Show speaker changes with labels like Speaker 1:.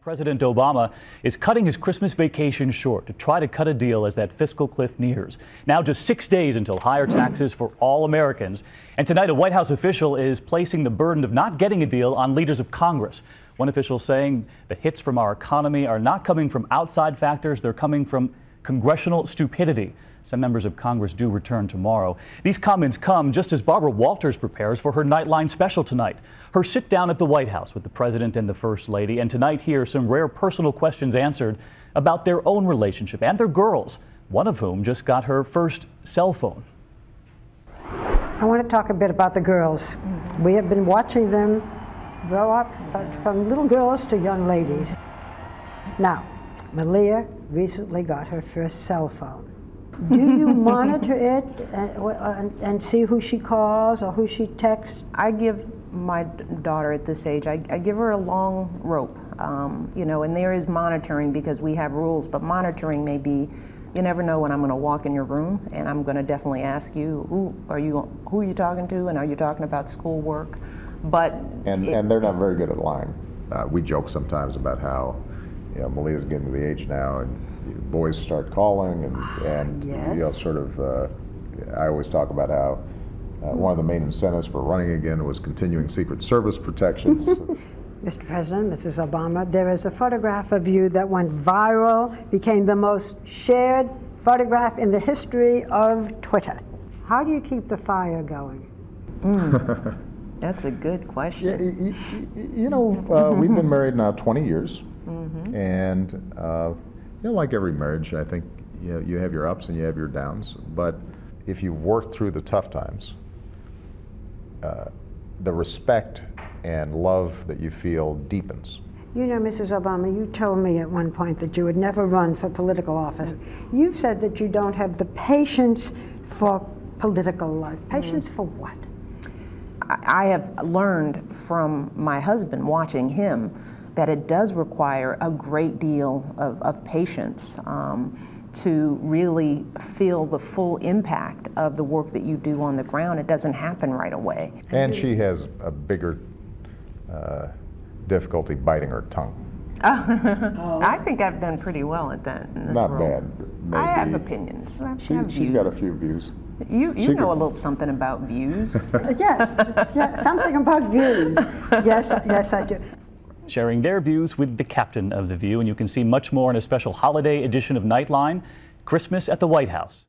Speaker 1: President Obama is cutting his Christmas vacation short to try to cut a deal as that fiscal cliff nears. Now just 6 days until higher taxes for all Americans. And tonight a White House official is placing the burden of not getting a deal on leaders of Congress. One official saying the hits from our economy are not coming from outside factors, they're coming from congressional stupidity. Some members of Congress do return tomorrow. These comments come just as Barbara Walters prepares for her Nightline special tonight. Her sit down at the White House with the President and the First Lady, and tonight here some rare personal questions answered about their own relationship and their girls, one of whom just got her first cell phone.
Speaker 2: I want to talk a bit about the girls. We have been watching them grow up from little girls to young ladies. Now, Malia recently got her first cell phone. Do you monitor it and see who she calls or who she texts?
Speaker 3: I give my daughter at this age, I give her a long rope, and there is monitoring because we have rules, but monitoring may be, you never know when I'm going to walk in your room and I'm going to definitely ask you, who are you talking to, and are you talking about schoolwork? But
Speaker 4: and they're not very good at lying. We joke sometimes about how Malia's getting to the age now and boys start calling and
Speaker 2: yes.
Speaker 4: Sort of, I always talk about how one of the main incentives for running again was continuing Secret Service protections.
Speaker 2: Mr. President, Mrs. Obama, there is a photograph of you that went viral, became the most shared photograph in the history of Twitter. How do you keep the fire going?
Speaker 3: That's a good question.
Speaker 4: We've been married now 20 years, and like every marriage, I think you have your ups and you have your downs, but if you've worked through the tough times, the respect and love that you feel deepens.
Speaker 2: You know, Mrs. Obama, you told me at one point that you would never run for political office. You've said that you don't have the patience for political life. Patience for what?
Speaker 3: I have learned from my husband, watching him, that it does require a great deal of patience to really feel the full impact of the work that you do on the ground. It doesn't happen right away.
Speaker 4: And she has a bigger difficulty biting her tongue.
Speaker 3: I think I've done pretty well at that in this
Speaker 4: Not
Speaker 3: role.
Speaker 4: bad. Maybe.
Speaker 3: I have opinions.
Speaker 4: She's got a few views.
Speaker 3: You know a little something about views.
Speaker 2: Yes, something about views. Yes, I do.
Speaker 1: Sharing their views with the captain of The View, and you can see much more in a special holiday edition of Nightline, Christmas at the White House.